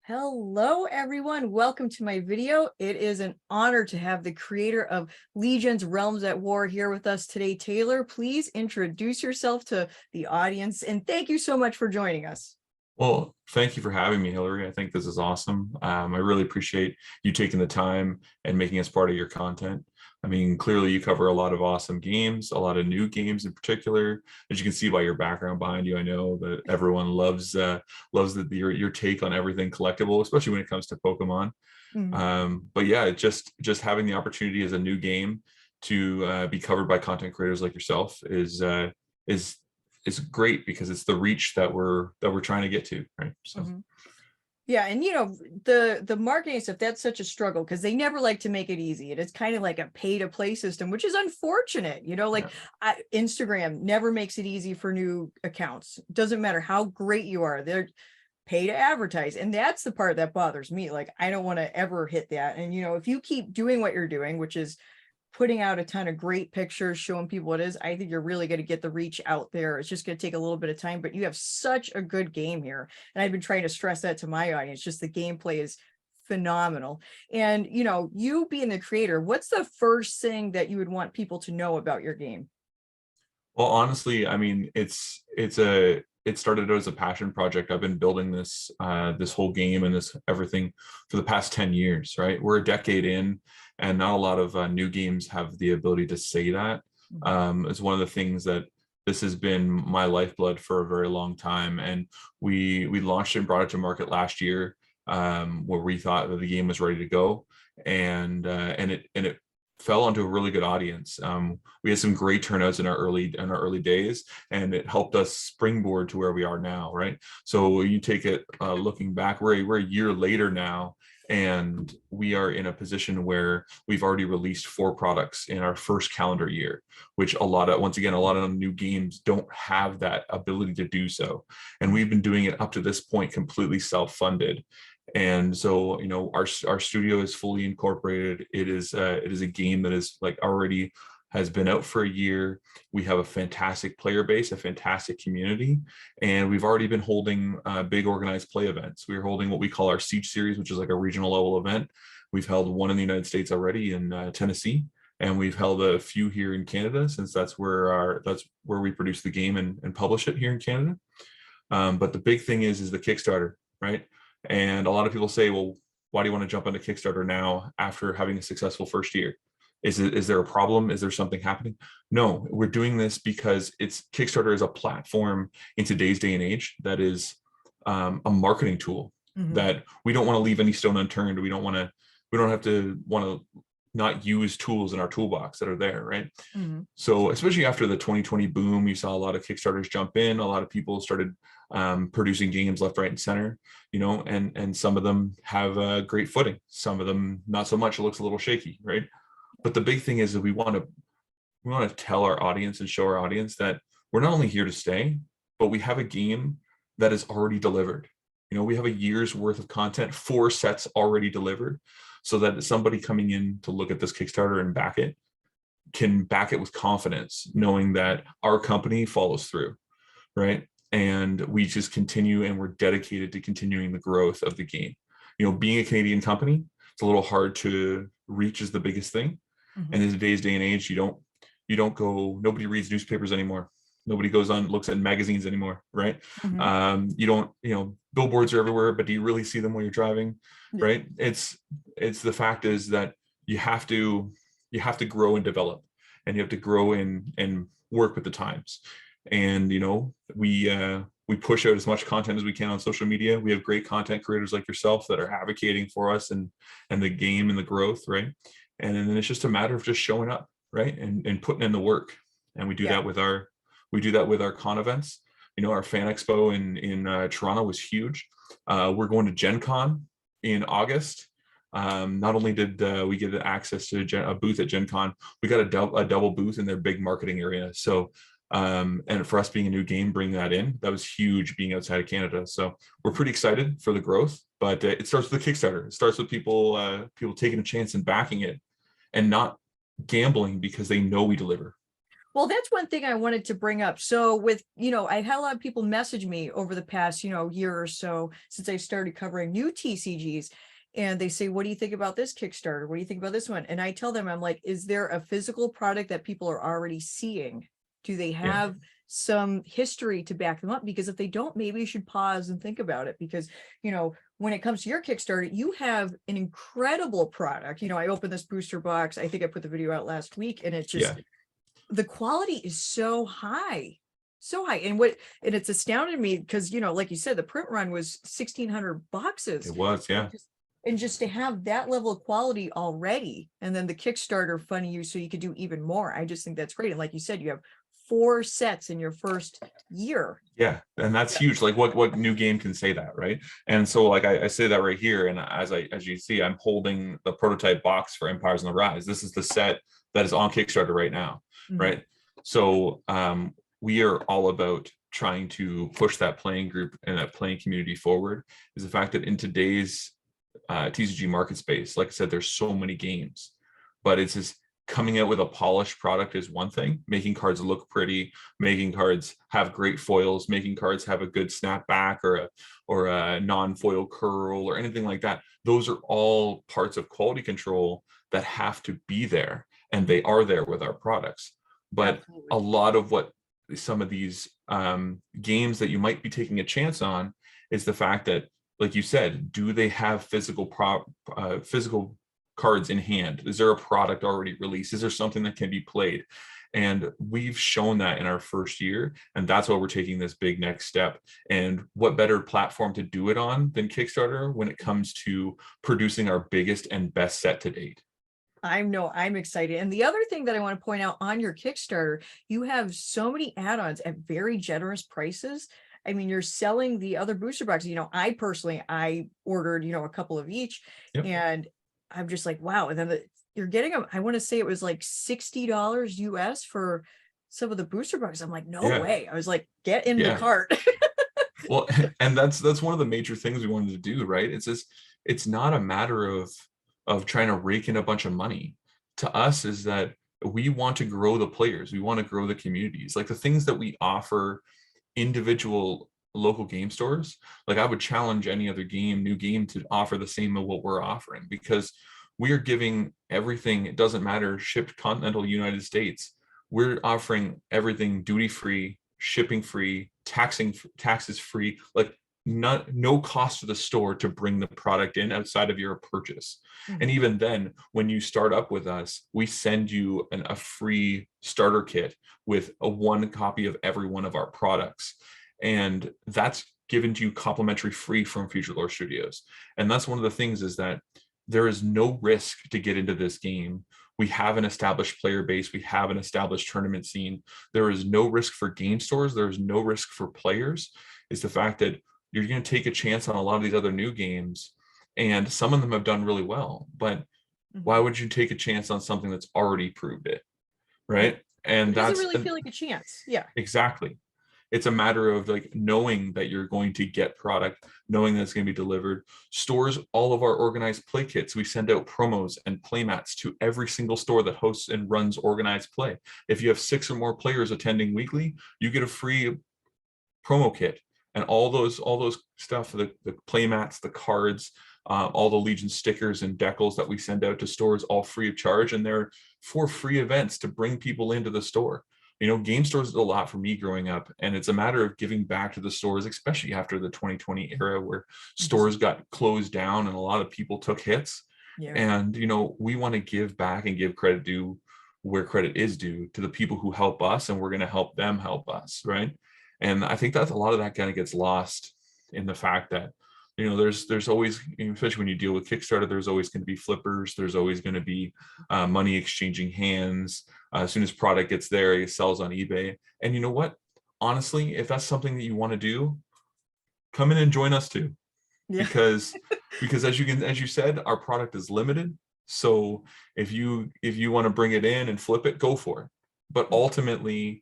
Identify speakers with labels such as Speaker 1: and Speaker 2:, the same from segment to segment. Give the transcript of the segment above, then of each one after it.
Speaker 1: Hello, everyone. Welcome to my video. It is an honor to have the creator of Legions Realms at War here with us today. Taylor, please introduce yourself to the audience, and thank you so much for joining us.
Speaker 2: Well, thank you for having me, Hillary. I think this is awesome. I really appreciate you taking the time and making us part of your content. I mean, clearly you cover a lot of awesome games, a lot of new games in particular. As you can see by your background behind you, I know that everyone loves your take on everything collectible, especially when it comes to Pokemon. But yeah, just having the opportunity as a new game to be covered by content creators like yourself is great because it's the reach that we're trying to get to, right? So
Speaker 1: Yeah, and the marketing stuff, that's such a struggle because they never like to make it easy. It's kind of like a pay to play system, which is unfortunate. Instagram never makes it easy for new accounts. Doesn't matter how great you are, they're pay to advertise, and that's the part that bothers me. Like, I don't want to ever hit that. And if you keep doing what you're doing, which is putting out a ton of great pictures, showing people what it is, I think you're really going to get the reach out there. It's just going to take a little bit of time, but you have such a good game here. And I've been trying to stress that to my audience, just the gameplay is phenomenal. And, you being the creator, what's the first thing that you would want people to know about your game?
Speaker 2: well, honestly, I mean, it started as a passion project. I've been building this whole game and this everything for the past 10 years, right? We're a decade in, and not a lot of new games have the ability to say that. It's one of the things that this has been my lifeblood for a very long time. And we launched it and brought it to market last year, where we thought that the game was ready to go, and it fell onto a really good audience. We had some great turnouts in our early days, and it helped us springboard to where we are now, right? So you take it looking back, we're a year later now, and we are in a position where we've already released 4 products in our first calendar year, which a lot of new games don't have that ability to do so. And we've been doing it up to this point completely self-funded. And so, our studio is fully incorporated. It is a game that is already has been out for a year. We have a fantastic player base, a fantastic community, and we've already been holding big organized play events. We're holding what we call our Siege series, which is like a regional level event. We've held one in the United States already in Tennessee, and we've held a few here in Canada, since that's where we produce the game and publish it here in Canada. But the big thing is the Kickstarter, right? And a lot of people say, well, why do you want to jump onto Kickstarter now after having a successful first year? Is there a problem? Is there something happening? No, we're doing this because Kickstarter is a platform in today's day and age that is a marketing tool that we don't want to leave any stone unturned. We don't have to not use tools in our toolbox that are there, right? So especially after the 2020 boom, you saw a lot of Kickstarters jump in. A lot of people started producing games left, right, and center, and some of them have a great footing. Some of them not so much. It looks a little shaky, right? But the big thing is that we want to tell our audience and show our audience that we're not only here to stay, but we have a game that is already delivered. We have a year's worth of content, 4 sets already delivered, so that somebody coming in to look at this Kickstarter and back it can back it with confidence, knowing that our company follows through, right? And we just continue, and we're dedicated to continuing the growth of the game. Being a Canadian company, it's a little hard to reach is the biggest thing. And in today's day and age, nobody reads newspapers anymore. Nobody looks at magazines anymore, right? Billboards are everywhere, but do you really see them when you're driving, right? It's the fact is that you have to grow and develop, and you have to grow and work with the times. And we push out as much content as we can on social media. We have great content creators like yourself that are advocating for us and the game and the growth, right? And then it's just a matter of just showing up, right, and putting in the work. And we do that with our con events. Our fan expo in Toronto was huge. We're going to Gen Con in August. Not only did we get access to a booth at Gen Con, we got a double booth in their big marketing area. So and for us being a new game, bringing that was huge, being outside of Canada. So we're pretty excited for the growth, but it starts with the Kickstarter. It starts with people taking a chance and backing it, and not gambling because they know we deliver.
Speaker 1: Well, that's one thing I wanted to bring up. So with, I've had a lot of people message me over the past, year or so since I started covering new TCGs. And they say, what do you think about this Kickstarter? What do you think about this one? And I tell them, I'm like, is there a physical product that people are already seeing? Do they
Speaker 2: Yeah.
Speaker 1: have some history to back them up? Because if they don't, maybe you should pause and think about it. Because, when it comes to your Kickstarter, you have an incredible product. I opened this booster box. I think I put the video out last week, and it just,
Speaker 2: Yeah.
Speaker 1: the quality is so high. So high. And it's astounded me because, like you said, the print run was $1,600.
Speaker 2: It was. Yeah.
Speaker 1: And just to have that level of quality already, and then the Kickstarter funding you so you could do even more. I just think that's great. And like you said, you have 4 sets in your first year.
Speaker 2: Yeah, and that's huge. Like what new game can say that, right? And so like I say that right here, and as you see, I'm holding the prototype box for Empires on the Rise. This is the set that is on Kickstarter right now, right? So we are all about trying to push that playing group and that playing community forward. Is the fact that in today's TCG market space, like I said, there's so many games, but it's just coming out with a polished product is one thing. Making cards look pretty, making cards have great foils, making cards have a good snapback or a non-foil curl or anything like that. Those are all parts of quality control that have to be there, and they are there with our products. But
Speaker 1: Absolutely.
Speaker 2: a lot of what some of these games that you might be taking a chance on is the fact that, like you said, do they have physical cards in hand? Is there a product already released? Is there something that can be played? And we've shown that in our first year, and that's why we're taking this big next step. And what better platform to do it on than Kickstarter when it comes to producing our biggest and best set to date?
Speaker 1: I'm excited. And the other thing that I want to point out on your Kickstarter, you have so many add-ons at very generous prices. I mean, you're selling the other booster boxes. I ordered, a couple of each,
Speaker 2: Yep.
Speaker 1: and I'm just like, wow. And then you're getting them. I want to say it was like $60 US for some of the booster boxes. I'm like, no way. I was like, get in the cart.
Speaker 2: Well, and that's one of the major things we wanted to do, right? It's not a matter of trying to rake in a bunch of money. To us, is that we want to grow the players, we want to grow the communities. Like the things that we offer individual local game stores, like I would challenge any other new game to offer the same of what we're offering, because we are giving everything. It doesn't matter, shipped continental United States. We're offering everything duty free, shipping free, taxes free, like no cost to the store to bring the product in outside of your purchase. And even then, when you start up with us, we send you a free starter kit with a 1 copy of every one of our products, and that's given to you complimentary free from Future Lore Studios. And that's one of the things, is that there is no risk to get into this game. We have an established player base. We have an established tournament scene. There is no risk for game stores. There is no risk for players. It's the fact that you're going to take a chance on a lot of these other new games, and some of them have done really well. But why would you take a chance on something that's already proved it, right? And
Speaker 1: it doesn't really feel like a chance. Yeah,
Speaker 2: exactly. It's a matter of like knowing that you're going to get product, knowing that it's going to be delivered. Stores, all of our organized play kits, we send out promos and playmats to every single store that hosts and runs organized play. If you have 6 or more players attending weekly, you get a free promo kit. And all those stuff, the playmats, the cards, all the Legion stickers and decals that we send out to stores, all free of charge, and they're for free events to bring people into the store. Game stores did a lot for me growing up, and it's a matter of giving back to the stores, especially after the 2020 era where stores got closed down and a lot of people took hits. And we want to give back and give credit due where credit is due to the people who help us, and we're going to help them help us, right? And I think that a lot of that kind of gets lost in the fact that there's always, especially when you deal with Kickstarter, there's always going to be flippers. There's always going to be money exchanging hands. As soon as product gets there, it sells on eBay. And you know what? Honestly, if that's something that you want to do, come in and join us too. Because as you said, our product is limited. So if you want to bring it in and flip it, go for it. But ultimately,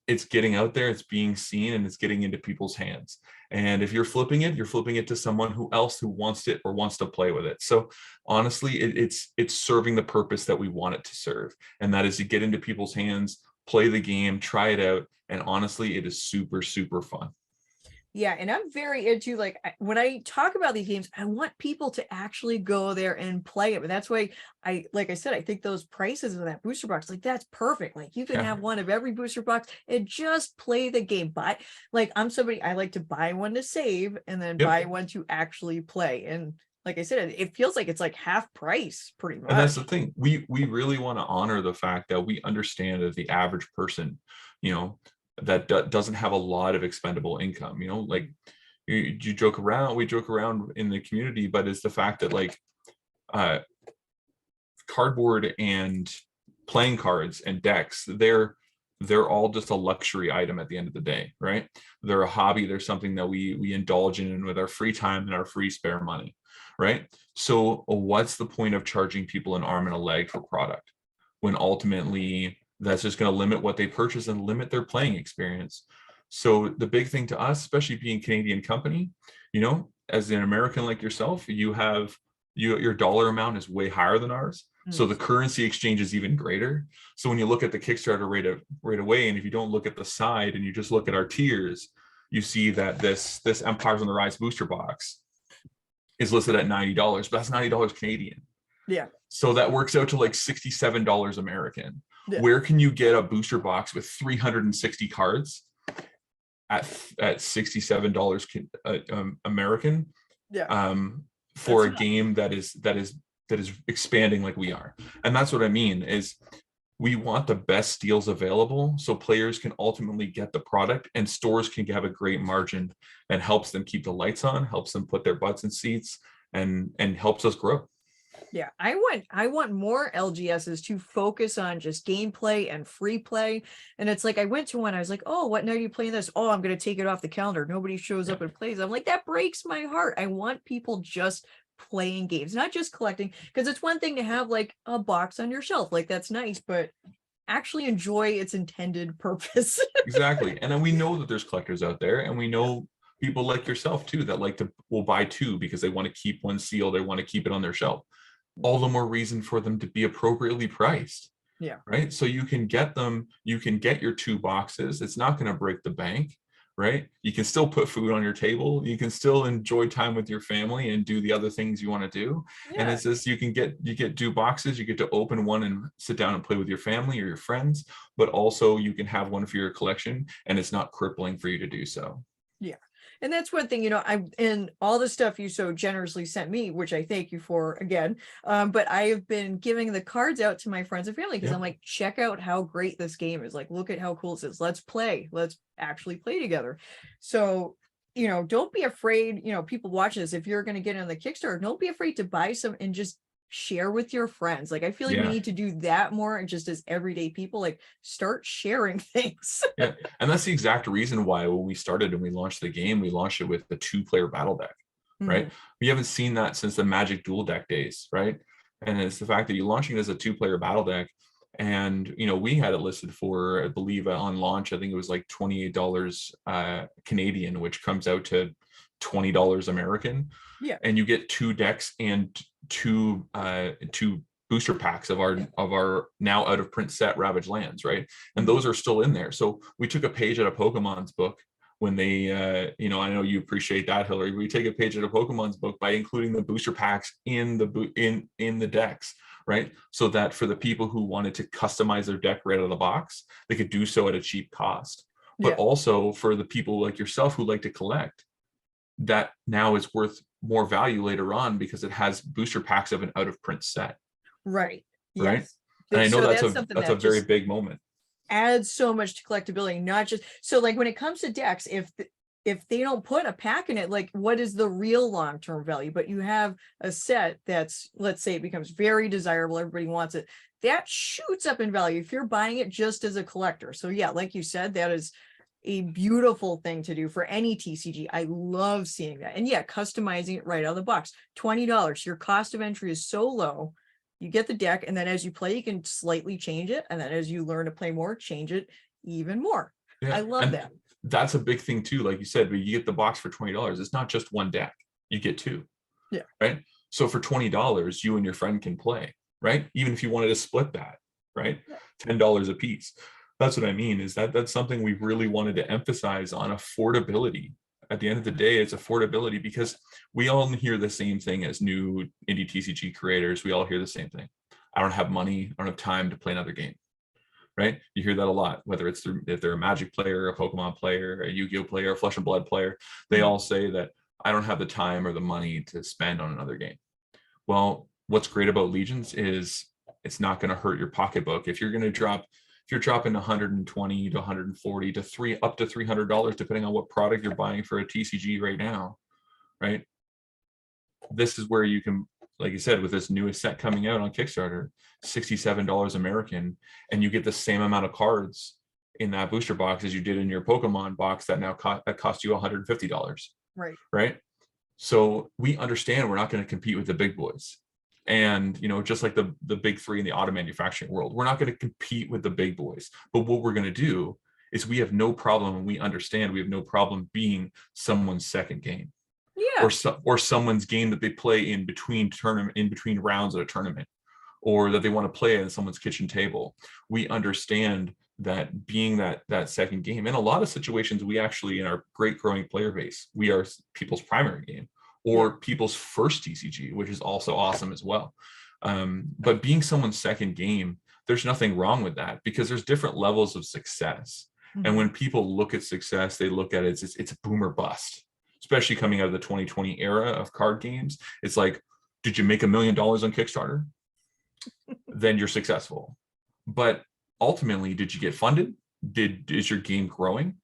Speaker 2: it's getting out there, it's being seen, and it's getting into people's hands. And if you're flipping it to someone who wants it or wants to play with it. So honestly, it's serving the purpose that we want it to serve, and that is to get into people's hands, play the game, try it out. And honestly, it is super, super fun.
Speaker 1: Yeah, and I'm very into, like, when I talk about these games, I want people to actually go there and play it. And that's why like I said, I think those prices of that booster box, like, that's perfect. Like, you can
Speaker 2: Yeah.
Speaker 1: have one of every booster box and just play the game. But like, I'm somebody, I like to buy one to save and then
Speaker 2: Yep.
Speaker 1: buy one to actually play. And like I said, it feels like it's like half price pretty
Speaker 2: And that's
Speaker 1: much.
Speaker 2: the thing. We really want to honor the fact that we understand that the average person, you know, that doesn't have a lot of expendable income, you know, like you joke around, we joke around in the community, but it's the fact that like uh cardboard and playing cards and decks, they're all just a luxury item at the end of the day, right? They're a hobby, they're something that we indulge in with our free time and our free spare money, right? So what's the point of charging people an arm and a leg for product when ultimately that's just going to limit what they purchase and limit their playing experience? So the big thing to us, especially being a Canadian company, you know, as an American like yourself, your dollar amount is way higher than ours. So the currency exchange is even greater. So when you look at the Kickstarter right away, and if you don't look at the side and you just look at our tiers, you see that this Empires on the Rise booster box is listed at $90, but that's $90 Canadian.
Speaker 1: Yeah.
Speaker 2: So that works out to like $67 American.
Speaker 1: Yeah.
Speaker 2: Where can you get a booster box with 360 cards at $67 American?
Speaker 1: Yeah.
Speaker 2: For a game that is expanding like we are. And that's what I mean is we want the best deals available so players can ultimately get the product and stores can have a great margin and helps them keep the lights on, helps them put their butts in seats, and helps us grow.
Speaker 1: Yeah, I want more LGSs to focus on just gameplay and free play. And it's like, I went to one, I was like, oh, what night are you playing this? Oh, I'm going to take it off the calendar. Nobody shows up and plays. I'm like, that breaks my heart. I want people just playing games, not just collecting, because it's one thing to have like a box on your shelf. Like, that's nice, but actually enjoy its intended purpose.
Speaker 2: Exactly. And then we know that there's collectors out there, and we know people like yourself too that will buy two because they want to keep one seal, they want to keep it on their shelf. All the more reason for them to be appropriately priced.
Speaker 1: Yeah.
Speaker 2: Right. So you can get your two boxes. It's not going to break the bank. Right. You can still put food on your table. You can still enjoy time with your family and do the other things you want to do. Yeah. And it's just, you get two boxes. You get to open one and sit down and play with your family or your friends, but also you can have one for your collection and it's not crippling for you to do so.
Speaker 1: Yeah. And that's one thing, and all the stuff you so generously sent me, which I thank you for again. But I have been giving the cards out to my friends and family because I'm like, check out how great this game is. Like, look at how cool this is. Let's play. Let's actually play together. So, don't be afraid, people watching this, if you're going to get on the Kickstarter, don't be afraid to buy some and just share with your friends. Like, I feel like we need to do that more, and just as everyday people, like, start sharing things.
Speaker 2: Yeah, and that's the exact reason why when we started and we launched the game, we launched it with the 2-player battle deck, right? We haven't seen that since the Magic Duel deck days, right? And it's the fact that you're launching it as a 2-player battle deck, and we had it listed for, I believe, on launch, I think it was like $28 Canadian, which comes out to $20 American.
Speaker 1: Yeah,
Speaker 2: and you get 2 decks and two booster packs of our now out of print set Ravaged Lands, right? And those are still in there. So we took a page out of Pokemon's book when they I know you appreciate that, Hillary. We take a page out of Pokemon's book by including the booster packs in the decks, right? So that for the people who wanted to customize their deck right out of the box, they could do so at a cheap cost. But also for the people like yourself who like to collect, that now is worth more value later on because it has booster packs of an out of print set.
Speaker 1: Right.
Speaker 2: Right.
Speaker 1: Yes.
Speaker 2: And I know
Speaker 1: So
Speaker 2: that's a very big moment.
Speaker 1: Adds so much to collectability, not just so, like, when it comes to decks, if they don't put a pack in it, like, what is the real long-term value? But you have a set that's, let's say it becomes very desirable, everybody wants it, that shoots up in value if you're buying it just as a collector. So yeah, like you said, that is a beautiful thing to do for any TCG. I love seeing that. And yeah, customizing it right out of the box, $20. Your cost of entry is so low. You get the deck, and then as you play, you can slightly change it. And then as you learn to play more, change it even more. Yeah, I love that.
Speaker 2: That's a big thing too. Like you said, but you get the box for $20. It's not just one deck. You get 2. Yeah. Right. So for $20, you and your friend can play, right? Even if you wanted to split that, right? $10 a piece. that's what I mean, is that that's something we really wanted to emphasize on affordability. At the end of the day, it's affordability, because we all hear the same thing as new indie TCG creators. We all hear the same thing. I don't have money. I don't have time to play another game. Right? You hear that a lot, whether it's through, if they're a Magic player, a Pokemon player, a Yu-Gi-Oh player, a Flesh and Blood player, they all say that I don't have the time or the money to spend on another game. Well, what's great about Legions is it's not going to hurt your pocketbook. If you're dropping 120 to 140 to up to $300, depending on what product you're buying for a TCG right now, right? This is where you can, like you said, with this newest set coming out on Kickstarter, $67 American, and you get the same amount of cards in that booster box as you did in your Pokemon box that now cost you $150.
Speaker 1: Right.
Speaker 2: Right. So we understand we're not going to compete with the big boys. And, you know, just like the big three in the auto manufacturing world, we're not going to compete with the big boys. But what we're going to do is we have no problem, and we understand we have no problem being someone's second game.
Speaker 1: Yeah.
Speaker 2: Or someone's game that they play in between rounds of a tournament, or that they want to play at someone's kitchen table. We understand that being that second game, in a lot of situations, we actually, in our great growing player base, we are people's primary game or people's first TCG, which is also awesome as well. But being someone's second game, there's nothing wrong with that, because there's different levels of success. And when people look at success, they look at it, it's a boom or bust, especially coming out of the 2020 era of card games. It's like, did you make $1 million on Kickstarter? Then you're successful. But ultimately, did you get funded? Is your game growing?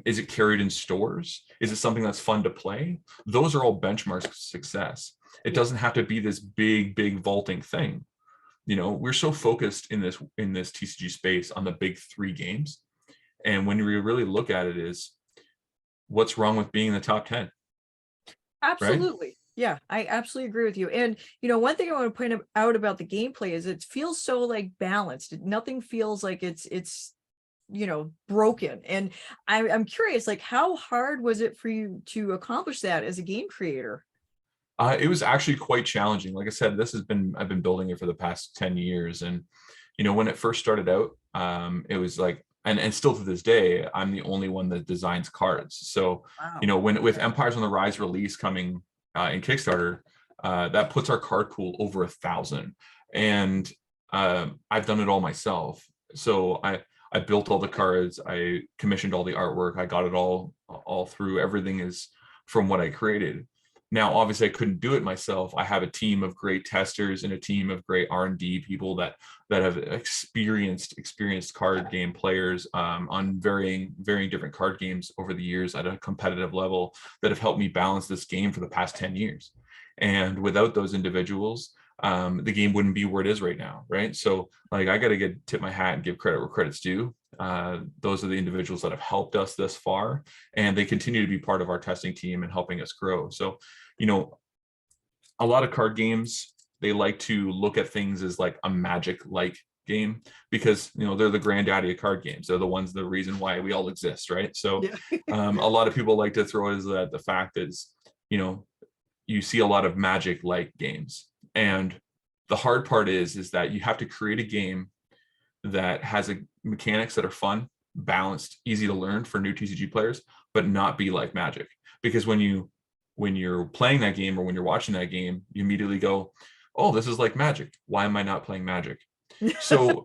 Speaker 2: Is it carried in stores? Is it something that's fun to play? Those are all benchmarks of success. It doesn't have to be this big vaulting thing. You know, we're so focused in this TCG space on the big three games. And when we really look at it, is what's wrong with being in the top 10?
Speaker 1: Absolutely.
Speaker 2: Right?
Speaker 1: Yeah, I absolutely agree with you. And, you know, one thing I want to point out about the gameplay is it feels so like balanced. Nothing feels like it's, you know, broken. And I'm curious, like, how hard was it for you to accomplish that as a game creator?
Speaker 2: It was actually quite challenging. Like I said, I've been building it for the past 10 years. And, you know, when it first started out, it was like, and still to this day, I'm the only one that designs cards. So,
Speaker 1: Wow.
Speaker 2: you know, with Empires on the Rise release coming in Kickstarter, that puts our card pool over 1,000. And I've done it all myself. So I built all the cards, I commissioned all the artwork, I got it all through. Everything is from what I created. Now, obviously, I couldn't do it myself. I have a team of great testers and a team of great R&D people that have experienced card game players on varying different card games over the years at a competitive level, that have helped me balance this game for the past 10 years. And without those individuals, the game wouldn't be where it is right now, right? So, like, I got to tip my hat and give credit where credit's due. Those are the individuals that have helped us this far, and they continue to be part of our testing team and helping us grow. So, you know, a lot of card games, they like to look at things as like a Magic-like game, because, you know, they're the granddaddy of card games. They're the reason why we all exist, right? So a lot of people like to throw as the fact is, you know, you see a lot of Magic-like games. And the hard part is that you have to create a game that has mechanics that are fun, balanced, easy to learn for new TCG players, but not be like Magic. Because when you're playing that game, or when you're watching that game, you immediately go, oh, this is like Magic. Why am I not playing Magic? So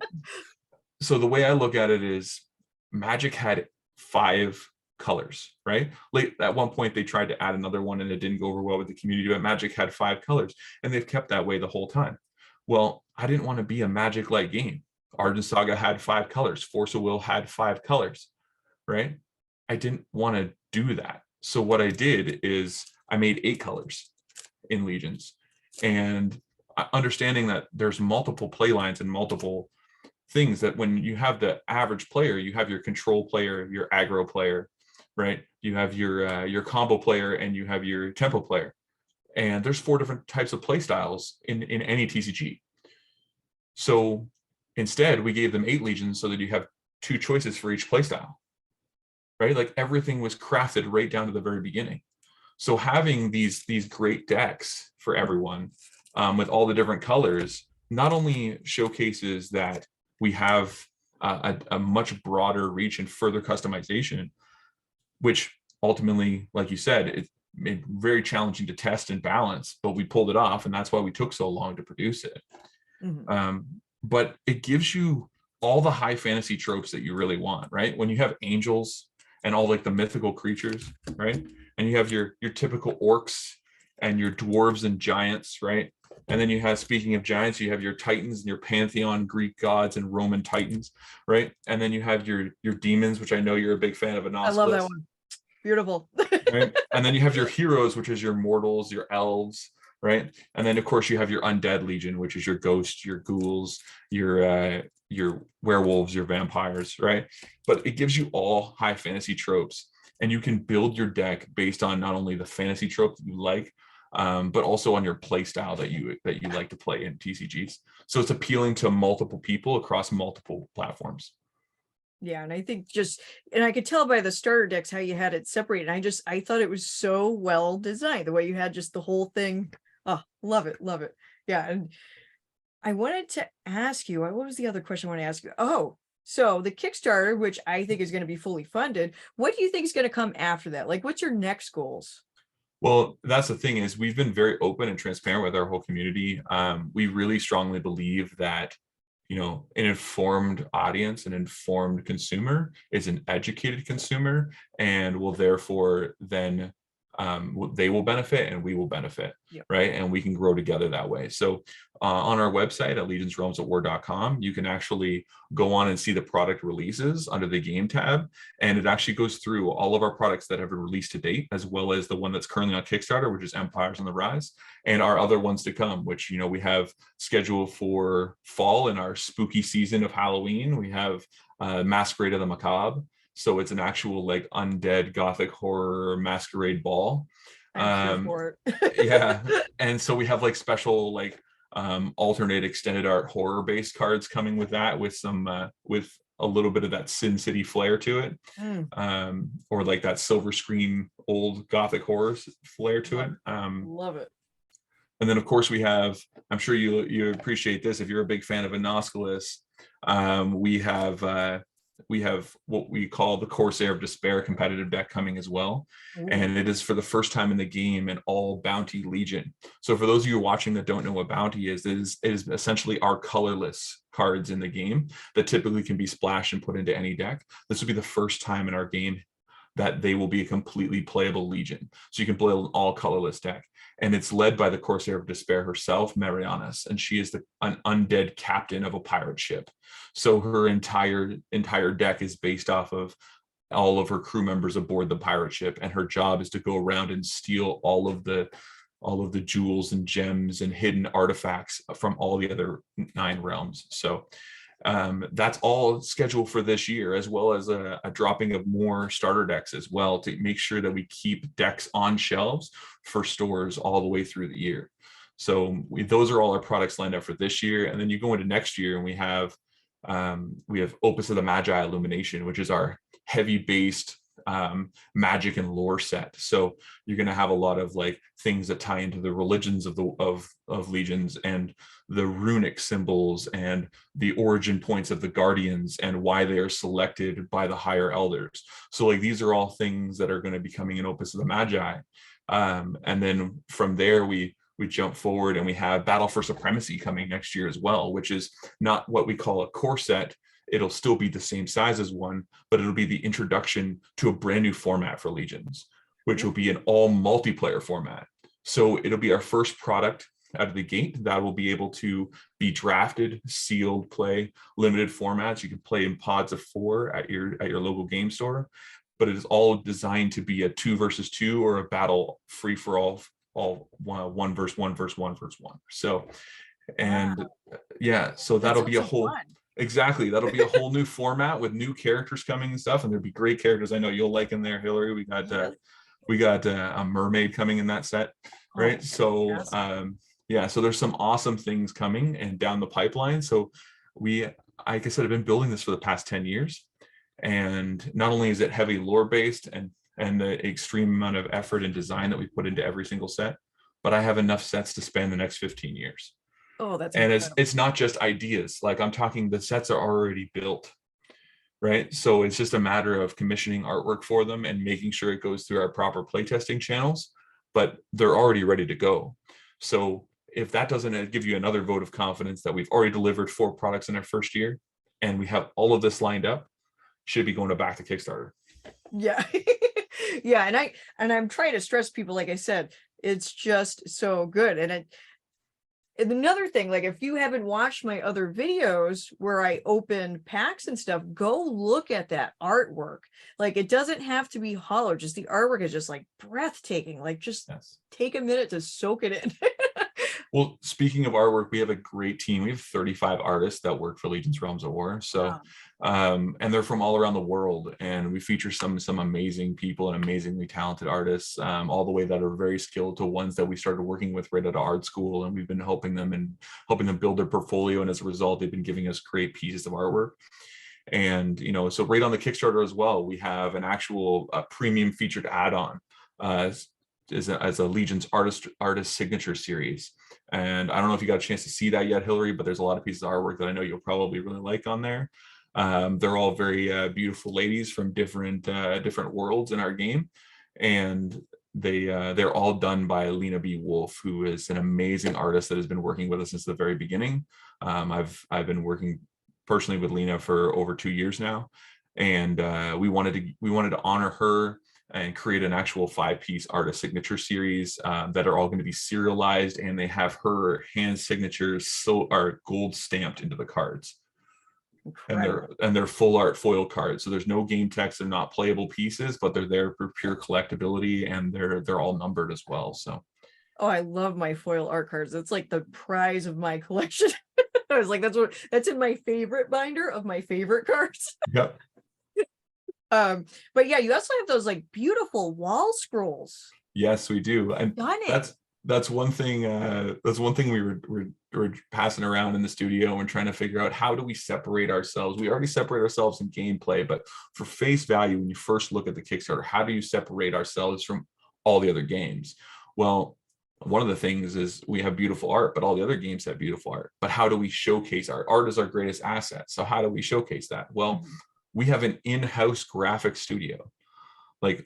Speaker 2: the way I look at it is, Magic had 5 colors, right? Like, at one point they tried to add another one and it didn't go over well with the community, but Magic had 5 colors, and they've kept that way the whole time. Well, I didn't want to be a Magic-like game. Argent Saga had 5 colors. Force of Will had 5 colors, right? I didn't want to do that. So what I did is I made 8 colors in Legions, and understanding that there's multiple play lines and multiple things, that when you have the average player, you have your control player, your aggro player, right? You have your combo player, and you have your tempo player. And there's 4 different types of play styles in any TCG. So instead, we gave them 8 legions so that you have 2 choices for each playstyle, right? Like, everything was crafted right down to the very beginning. So having these great decks for everyone, with all the different colors, not only showcases that we have a much broader reach and further customization, which ultimately, like you said, it made very challenging to test and balance, but we pulled it off, and that's why we took so long to produce it. But it gives you all the high fantasy tropes that you really want, right? When you have angels and all like the mythical creatures, right? And you have your typical orcs and your dwarves and giants, right? And then you have, speaking of giants, you have your titans and your pantheon Greek gods and Roman titans, right? And then you have your demons, which I know you're a big fan of.
Speaker 1: I love that one. Beautiful.
Speaker 2: Right? And then you have your heroes, which is your mortals, your elves, right? And then of course you have your undead legion, which is your ghosts, your ghouls, your werewolves, your vampires, right? But it gives you all high fantasy tropes, and you can build your deck based on not only the fantasy trope that you like, but also on your play style that you like to play in TCGs. So it's appealing to multiple people across multiple platforms.
Speaker 1: Yeah, and I think and I could tell by the starter decks how you had it separated. I thought it was so well designed, the way you had just the whole thing. Oh, love it, love it. Yeah, and I wanted to ask you, what was the other question I want to ask you? Oh, so the Kickstarter, which I think is going to be fully funded, what do you think is going to come after that? Like, what's your next goals?
Speaker 2: Well, that's the thing, is we've been very open and transparent with our whole community. We really strongly believe that, you know, an informed audience, an informed consumer is an educated consumer, and will therefore then they will benefit and we will benefit. Yep. Right? And we can grow together that way. So on our website at legionsrealmsatwar.com, you can actually go on and see the product releases under the game tab. And it actually goes through all of our products that have been released to date, as well as the one that's currently on Kickstarter, which is Empires on the Rise, and our other ones to come, which, you know, we have scheduled for fall in our spooky season of Halloween. We have Masquerade of the Macabre. So it's an actual like undead gothic horror masquerade ball.
Speaker 1: I'm here for it.
Speaker 2: Yeah. And so we have like special like alternate extended art horror based cards coming with that, with some with a little bit of that Sin City flair to it. Or like that silver screen old gothic horror flair to it.
Speaker 1: Love it.
Speaker 2: And then of course we have, I'm sure you appreciate this if you're a big fan of Anoscalis, we have what we call the Corsair of Despair competitive deck coming as well. Ooh. And it is for the first time in the game an all bounty legion. So for those of you watching that don't know what bounty is, it is essentially our colorless cards in the game that typically can be splashed and put into any deck. This will be the first time in our game that they will be a completely playable legion. So you can play an all colorless deck. And it's led by the Corsair of Despair herself, Marianas, and she is an undead captain of a pirate ship. So her entire deck is based off of all of her crew members aboard the pirate ship, and her job is to go around and steal all of the jewels and gems and hidden artifacts from all the other 9 realms. So that's all scheduled for this year, as well as a dropping of more starter decks as well, to make sure that we keep decks on shelves for stores all the way through the year. So those are all our products lined up for this year. And then you go into next year and we have Opus of the Magi Illumination, which is our heavy based magic and lore set. So you're going to have a lot of like things that tie into the religions of legions, and the runic symbols, and the origin points of the guardians, and why they are selected by the higher elders. So like these are all things that are going to be coming in Opus of the Magi. And then from there we jump forward and we have Battle for Supremacy coming next year as well, which is not what we call a core set. It'll still be the same size as one, but it'll be the introduction to a brand new format for Legions, which will be an all multiplayer format. So it'll be our first product out of the gate that will be able to be drafted, sealed play, limited formats. You can play in pods of 4 at your local game store, but it is all designed to be a 2 versus 2 or a battle free for all 1 versus 1 versus 1 versus 1. So, and wow. Yeah, so that'll be a whole fun. Exactly. That'll be a whole new format with new characters coming and stuff. And there'll be great characters I know you'll like in there, Hillary. We got a mermaid coming in that set, right? So yeah, so there's some awesome things coming and down the pipeline. So like I said, I've been building this for the past 10 years. And not only is it heavy lore based and the extreme amount of effort and design that we put into every single set, but I have enough sets to span the next 15 years. Oh, that's incredible. It's not just ideas. Like I'm talking, the sets are already built, right? So it's just a matter of commissioning artwork for them and making sure it goes through our proper playtesting channels, but they're already ready to go. So if that doesn't give you another vote of confidence that we've already delivered 4 products in our first year and we have all of this lined up, should be going back to Kickstarter.
Speaker 1: Yeah. Yeah, and I'm trying to stress people, like I said, it's just so good. And another thing, like if you haven't watched my other videos where I open packs and stuff, go look at that artwork. Like it doesn't have to be hollow, just the artwork is just like breathtaking. Like just
Speaker 2: Yes.
Speaker 1: take a minute to soak it in.
Speaker 2: Well, speaking of artwork, we have a great team. We have 35 artists that work for Legion's Realms of War. So, and they're from all around the world. And we feature some amazing people and amazingly talented artists, all the way that are very skilled to ones that we started working with right out of art school. And we've been helping them build their portfolio. And as a result, they've been giving us great pieces of artwork. And, so right on the Kickstarter as well, we have an actual premium featured add-on as a Legion's artist signature series. And I don't know if you got a chance to see that yet, Hillary, but there's a lot of pieces of artwork that I know you'll probably really like on there. They're all very beautiful ladies from different worlds in our game, and they're all done by Lena B. Wolf, who is an amazing artist that has been working with us since the very beginning. I've been working personally with Lena for over 2 years now, and we wanted to honor her and create an actual 5-piece artist signature series that are all going to be serialized, and they have her hand signatures are gold stamped into the cards. Incredible. And they're full art foil cards, so there's no game text. They're not playable pieces, but they're there for pure collectability, and they're all numbered as well. So,
Speaker 1: oh, I love my foil art cards. It's like the prize of my collection. I was like, that's in my favorite binder of my favorite cards.
Speaker 2: Yep.
Speaker 1: But yeah, you also have those like beautiful wall scrolls.
Speaker 2: Yes, we do, and that's one thing. That's one thing we were passing around in the studio, and we're trying to figure out, how do we separate ourselves? We already separate ourselves in gameplay, but for face value, when you first look at the Kickstarter, how do you separate ourselves from all the other games? Well, one of the things is we have beautiful art, but all the other games have beautiful art. But how do we showcase art? Art is our greatest asset. So how do we showcase that? Well, we have an in-house graphic studio. Like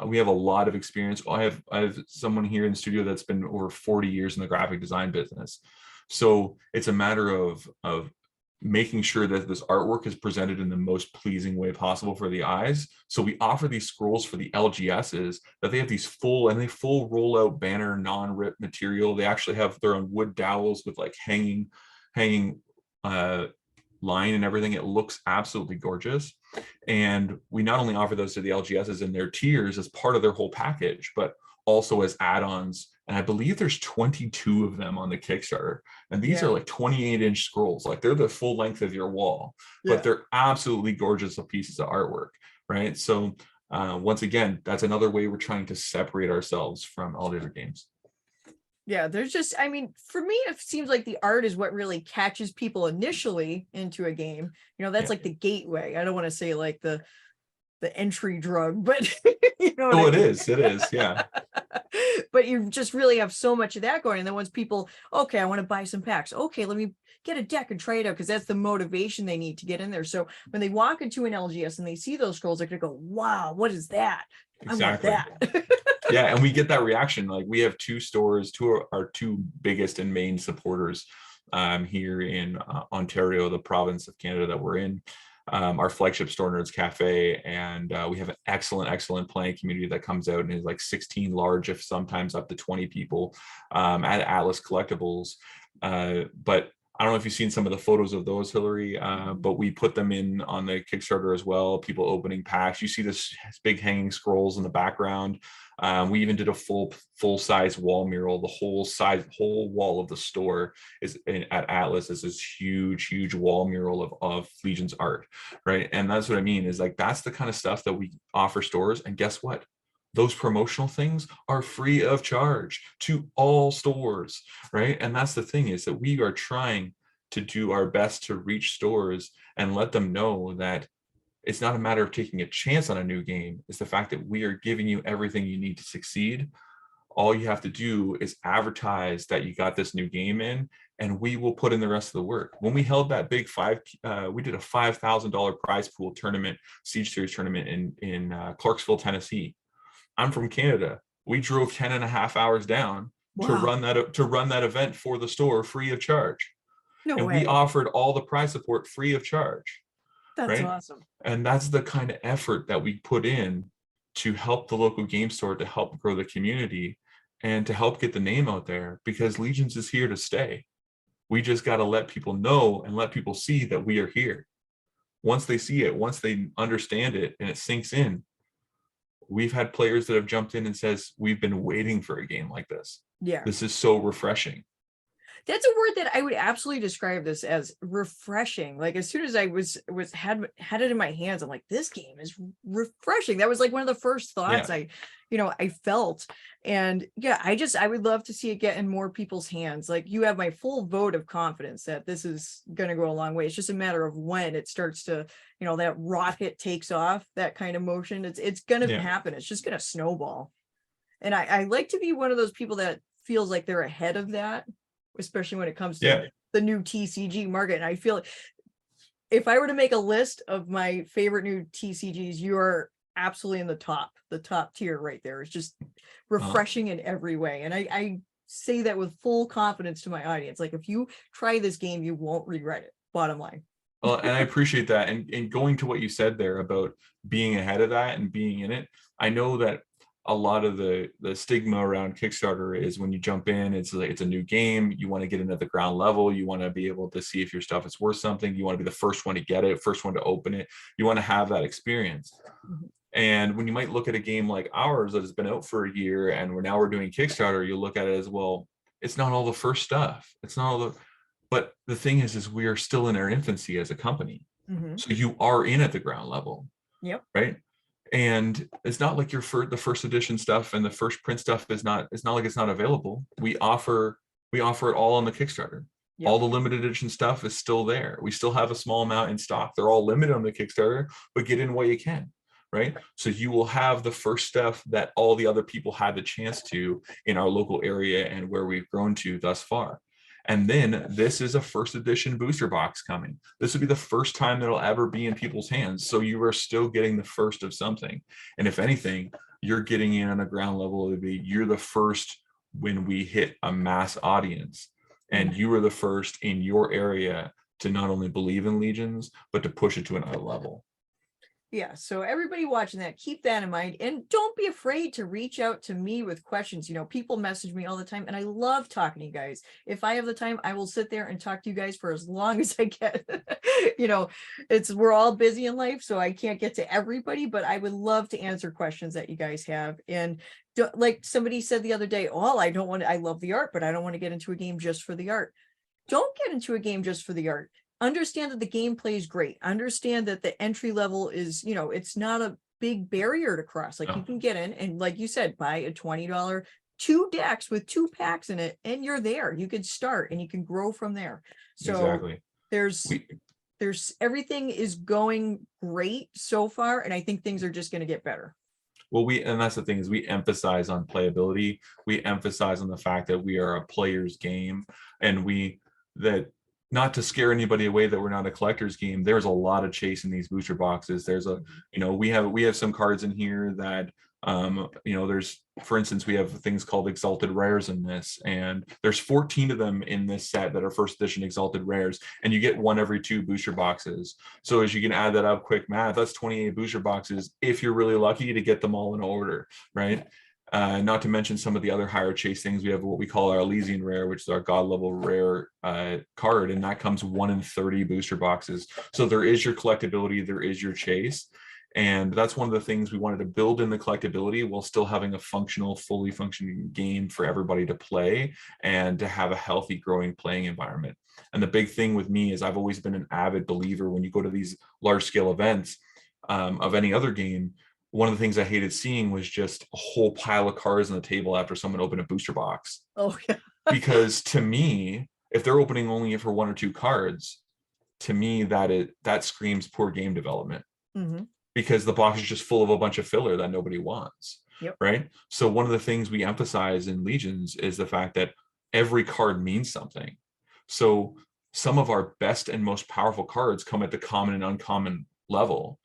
Speaker 2: we have a lot of experience. I have someone here in the studio that's been over 40 years in the graphic design business. So it's a matter of making sure that this artwork is presented in the most pleasing way possible for the eyes. So we offer these scrolls for the LGSs that they have these full rollout banner, non-rip material. They actually have their own wood dowels with like hanging line and everything. It looks absolutely gorgeous. And we not only offer those to the LGSs in their tiers as part of their whole package, but also as add-ons. And I believe there's 22 of them on the Kickstarter. And these are like 28-inch scrolls. Like they're the full length of your wall, but they're absolutely gorgeous pieces of artwork, right? So once again, that's another way we're trying to separate ourselves from all the other games.
Speaker 1: Yeah, there's just, I mean, for me, it seems like the art is what really catches people initially into a game. That's like the gateway. I don't want to say like the entry drug, but
Speaker 2: it is, yeah.
Speaker 1: But you just really have so much of that going. And then once people, okay, I want to buy some packs. Okay, let me get a deck and try it out, because that's the motivation they need to get in there. So when they walk into an LGS and they see those scrolls, they're gonna go, wow, what is that?
Speaker 2: Exactly.
Speaker 1: I want that.
Speaker 2: Yeah, and we get that reaction. Like we have 2 stores, our 2 biggest and main supporters here in Ontario, the province of Canada that we're in. Our flagship store, Nerds Cafe, and we have an excellent playing community that comes out and is like 16 large, if sometimes up to 20 people at Atlas Collectibles. But I don't know if you've seen some of the photos of those, Hillary, but we put them in on the Kickstarter as well. People opening packs. You see this big hanging scrolls in the background. We even did a full size wall mural. The whole wall of the store is at Atlas is this huge wall mural of Legion's art, right? And that's what I mean, is like that's the kind of stuff that we offer stores. And guess what? Those promotional things are free of charge to all stores, right? And that's the thing, is that we are trying to do our best to reach stores and let them know that it's not a matter of taking a chance on a new game. It's the fact that we are giving you everything you need to succeed. all you have to do is advertise that you got this new game in, and we will put in the rest of the work. When we held that big we did a $5,000 prize pool tournament, Siege Series tournament in Clarksville, Tennessee. I'm from Canada. We drove 10 and a half hours down to
Speaker 1: Wow.
Speaker 2: run that event for the store free of charge.
Speaker 1: No
Speaker 2: And we
Speaker 1: way.
Speaker 2: offered all the prize support free of charge,
Speaker 1: That's
Speaker 2: right?
Speaker 1: awesome.
Speaker 2: And that's the kind of effort that we put in to help the local game store, to help grow the community, and to help get the name out there, because Legions is here to stay. We just got to let people know and let people see that we are here. Once they see it, once they understand it and it sinks in, we've had players that have jumped in and says, we've been waiting for a game like this.
Speaker 1: Yeah.
Speaker 2: This is so refreshing.
Speaker 1: That's a word that I would absolutely describe this as, refreshing. Like, as soon as I had it in my hands, I'm like, this game is refreshing. That was like one of the first thoughts I felt. And yeah, I would love to see it get in more people's hands. Like, you have my full vote of confidence that this is going to go a long way. It's just a matter of when it starts to, that rocket takes off, that kind of motion. It's going to happen. It's just going to snowball. And I like to be one of those people that feels like they're ahead of that, especially when it comes to the new TCG market. And I feel like if I were to make a list of my favorite new TCGs, you are absolutely in the top tier right there. It's just refreshing in every way. And I say that with full confidence to my audience. Like, if you try this game, you won't regret it. Bottom line.
Speaker 2: Well, and I appreciate that. And going to what you said there about being ahead of that and being in it, I know that a lot of the stigma around Kickstarter is when you jump in, it's like, it's a new game. You want to get into the ground level. You want to be able to see if your stuff is worth something. You want to be the first one to get it, first one to open it. You want to have that experience. Mm-hmm. And when you might look at a game like ours that has been out for a year and we're doing Kickstarter, you look at it as, well, it's not all the first stuff. It's not all the, but the thing is we are still in our infancy as a company. Mm-hmm. So you are in at the ground level.
Speaker 1: Yep.
Speaker 2: Right. And it's not like the first edition stuff and the first print stuff it's not like it's not available. We offer it all on the Kickstarter. Yep. All the limited edition stuff is still there. We still have a small amount in stock. They're all limited on the Kickstarter, but get in what you can, right? So you will have the first stuff that all the other people had the chance to in our local area and where we've grown to thus far. And then this is a first edition booster box coming. This will be the first time that'll ever be in people's hands. So you are still getting the first of something. And if anything, you're getting in on a ground level. You're the first when we hit a mass audience. And you were the first in your area to not only believe in Legions, but to push it to another level.
Speaker 1: Yeah, so everybody watching that, keep that in mind, and don't be afraid to reach out to me with questions. People message me all the time, and I love talking to you guys. If I have the time, I will sit there and talk to you guys for as long as I can. We're all busy in life, so I can't get to everybody, but I would love to answer questions that you guys have. And like somebody said the other day, I love the art, but I don't want to get into a game just for the art. Don't get into a game just for the art. Understand that the gameplay is great. Understand that the entry level is, it's not a big barrier to cross. Like, you can get in and, like you said, buy a $20 2 decks with 2 packs in it, and you're there. You can start and you can grow from there. So exactly. There's everything is going great so far, and I think things are just going to get better.
Speaker 2: Well, and that's the thing, is we emphasize on playability. We emphasize on the fact that we are a player's game, and not to scare anybody away that we're not a collector's game. There's a lot of chase in these booster boxes. There's we have some cards in here that, there's, for instance, we have things called Exalted Rares in this, and there's 14 of them in this set that are first edition Exalted Rares, and you get one every 2 booster boxes. So as you can add that up, quick math, that's 28 booster boxes if you're really lucky to get them all in order, right? Not to mention some of the other higher chase things. We have what we call our Elysian Rare, which is our God level rare card, and that comes 1 in 30 booster boxes. So there is your collectability, there is your chase, and that's one of the things we wanted to build in the collectability while still having a fully functioning game for everybody to play and to have a healthy, growing playing environment. And the big thing with me is I've always been an avid believer when you go to these large scale events of any other game. One of the things I hated seeing was just a whole pile of cards on the table after someone opened a booster box.
Speaker 1: Oh, yeah.
Speaker 2: Because to me, if they're opening only for 1 or 2 cards, to me that screams poor game development. Mm-hmm. Because the box is just full of a bunch of filler that nobody wants.
Speaker 1: Yep.
Speaker 2: right? So one of the things we emphasize in Legions is the fact that every card means something. So some of our best and most powerful cards come at the common and uncommon level,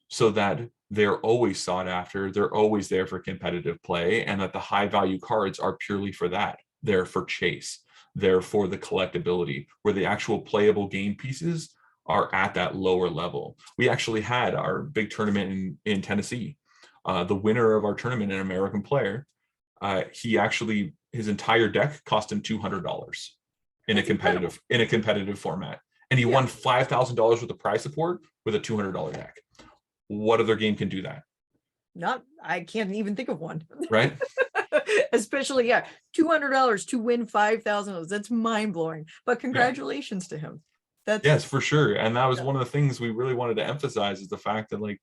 Speaker 2: so that they're always sought after, they're always there for competitive play, and that the high value cards are purely for that. They're for chase, they're for the collectability, where the actual playable game pieces are at that lower level. We actually had our big tournament in Tennessee. The winner of our tournament, an American player, he actually, his entire deck cost him $200 in a competitive format, and he won $5,000 worth of prize support with a $200 deck. What other game can do that?
Speaker 1: I can't even think of one.
Speaker 2: Right.
Speaker 1: Especially, $200 to win $5,000. That's mind blowing. But congratulations to him.
Speaker 2: Yes, for sure. And that was one of the things we really wanted to emphasize, is the fact that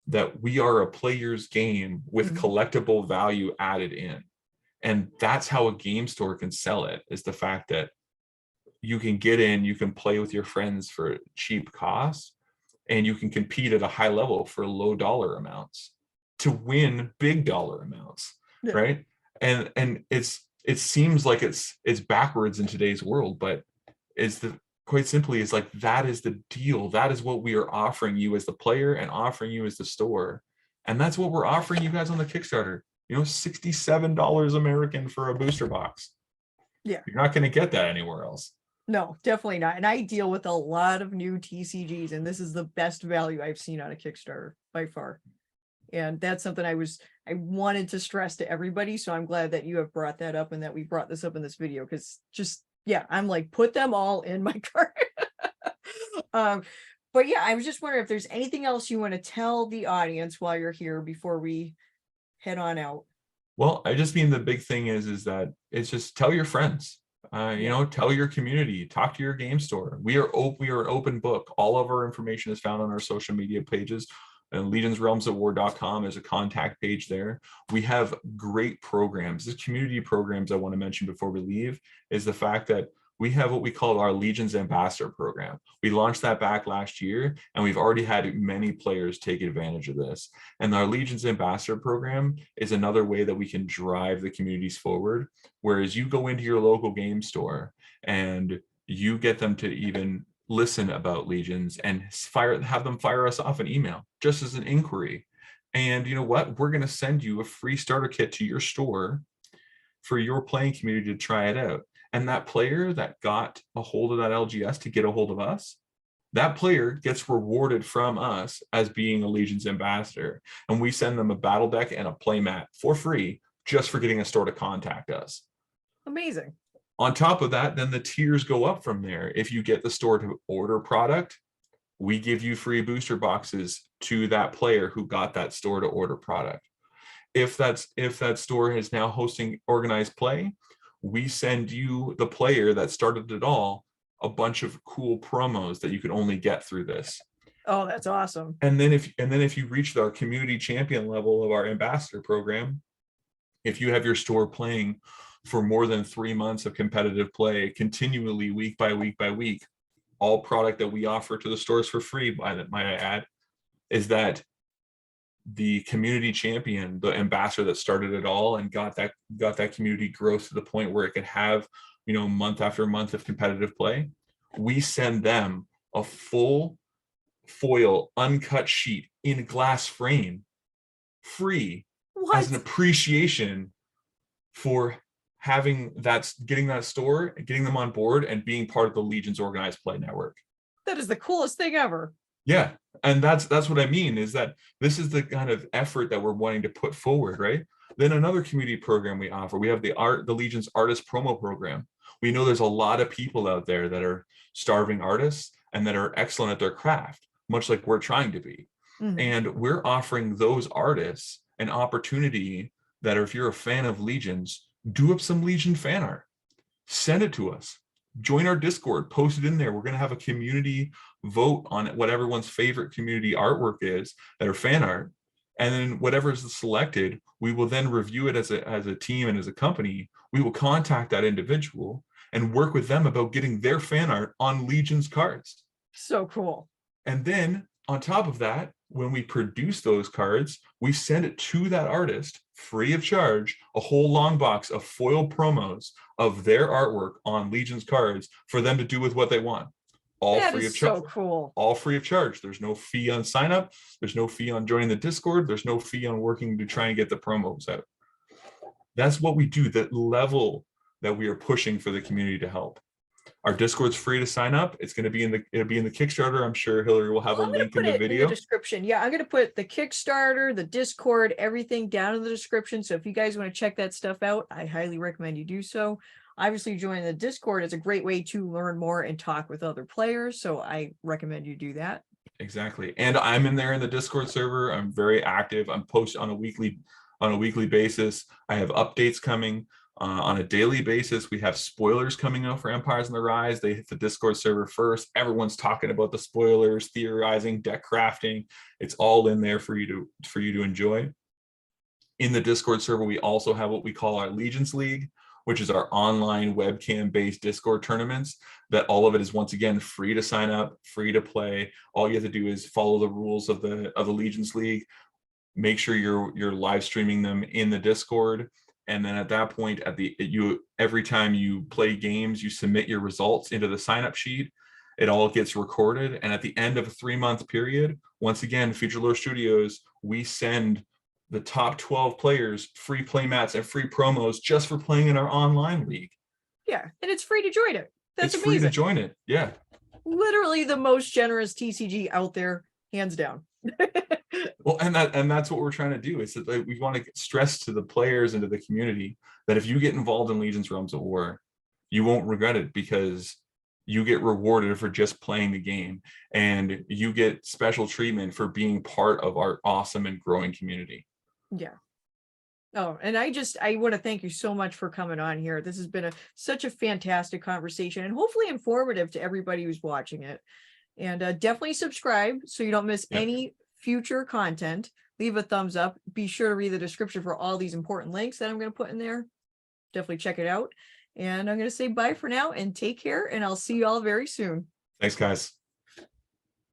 Speaker 2: that we are a player's game with collectible value added in. And that's how a game store can sell it, is the fact that you can get in, you can play with your friends for cheap costs, and you can compete at a high level for low dollar amounts to win big dollar amounts, right? And it seems like it's backwards in today's world, but quite simply is like, that is the deal. That is what we are offering you as the player and offering you as the store. And that's what we're offering you guys on the Kickstarter. $67 American for a booster box.
Speaker 1: Yeah.
Speaker 2: You're not going to get that anywhere else.
Speaker 1: No, definitely not. And I deal with a lot of new TCGs, and this is the best value I've seen on a Kickstarter by far. And that's something I wanted to stress to everybody. So I'm glad that you have brought that up, and that we brought this up in this video, because I'm like, put them all in my cart. But I was just wondering if there's anything else you want to tell the audience while you're here before we head on out.
Speaker 2: Well, I just mean the big thing is that it's just tell your friends, tell your community, talk to your game store. We are an open book. All of our information is found on our social media pages. And legionsrealmsatwar.com is a contact page there. We have great programs. The community programs I want to mention before we leave is the fact that we have what we call our Legions Ambassador program. We launched that back last year, and we've already had many players take advantage of this. And our Legions Ambassador program is another way that we can drive the communities forward. Whereas you go into your local game store and you get them to even listen about Legions and have them fire us off an email just as an inquiry. And you know what? We're going to send you a free starter kit to your store for your playing community to try it out. And that player that got a hold of that LGS to get a hold of us, that player gets rewarded from us as being a Legions ambassador. And we send them a battle deck and a play mat for free just for getting a store to contact us.
Speaker 1: Amazing.
Speaker 2: On top of that, then the tiers go up from there. If you get the store to order product, we give you free booster boxes to that player who got that store to order product. If that store is now hosting organized play, we send you, the player that started it all, a bunch of cool promos that you can only get through this.
Speaker 1: Oh, that's awesome.
Speaker 2: And then if you reach our community champion level of our ambassador program, if you have your store playing for more than 3 months of competitive play continually, week by week by week, all product that we offer to the stores for free, might I add, is that the community champion, the ambassador that started it all and got that community growth to the point where it could have, month after month of competitive play, we send them a full foil uncut sheet in glass frame free as an appreciation for getting that store, getting them on board and being part of the Legions organized play network.
Speaker 1: That is the coolest thing ever.
Speaker 2: Yeah. And that's what I mean, is that this is the kind of effort that we're wanting to put forward, right? Then another community program we offer, we have the Legions Artist Promo Program. We know there's a lot of people out there that are starving artists and that are excellent at their craft, much like we're trying to be. And we're offering those artists an opportunity that, if you're a fan of Legions, do up some Legion fan art, send it to us, join our Discord, post it in there. We're going to have a community vote on what everyone's favorite community artwork is that are fan art. And then whatever is selected, we will then review it as a team and as a company. We will contact that individual and work with them about getting their fan art on Legion's cards.
Speaker 1: So cool.
Speaker 2: And then on top of that, when we produce those cards, we send it to that artist free of charge, a whole long box of foil promos of their artwork on Legion's cards for them to do with what they want. All
Speaker 1: That
Speaker 2: free of
Speaker 1: is
Speaker 2: charge.
Speaker 1: so cool.
Speaker 2: All free of charge. There's no fee on sign up. There's no fee on joining the Discord. There's no fee on working to try and get the promos out. That's what we do, that level that we are pushing for the community to help. Our Discord's free to sign up. It's going to be it'll be in the Kickstarter. I'm sure Hillary will have a link in the video.
Speaker 1: Description. Yeah, I'm going to put the Kickstarter, the Discord, everything down in the description. So if you guys want to check that stuff out, I highly recommend you do so. Obviously, joining the Discord is a great way to learn more and talk with other players. So I recommend you do that.
Speaker 2: Exactly. And I'm in there in the Discord server. I'm very active. I'm posting on a weekly basis. I have updates coming. On a daily basis, we have spoilers coming out for Empires in the Rise. They hit the Discord server first. Everyone's talking about the spoilers, theorizing, deck crafting. It's all in there for you to enjoy. In the Discord server, we also have what we call our Legions League, which is our online webcam-based Discord tournaments. That all of it is, once again, free to sign up, free to play. All you have to do is follow the rules of the Legions League. Make sure you're live streaming them in the Discord. And then at that point, every time you play games, you submit your results into the sign-up sheet. It all gets recorded. And at the end of a 3-month period, once again, Future Lore Studios, we send the top 12 players free play mats and free promos just for playing in our online league.
Speaker 1: Yeah, and it's free to join it. That's
Speaker 2: it's
Speaker 1: amazing.
Speaker 2: Free to join it. Yeah.
Speaker 1: Literally the most generous TCG out there, hands down.
Speaker 2: Well, and that's what we're trying to do, is that we want to stress to the players and to the community that if you get involved in Legion's Realms of War, you won't regret it, because you get rewarded for just playing the game, and you get special treatment for being part of our awesome and growing community.
Speaker 1: Yeah. Oh, and I want to thank you so much for coming on here. This has been such a fantastic conversation, and hopefully informative to everybody who's watching it. And definitely subscribe so you don't miss any future content. Leave a thumbs up. Be sure to read the description for all these important links that I'm going to put in there. Definitely check it out. And I'm going to say bye for now and take care. And I'll see you all very soon.
Speaker 2: Thanks, guys.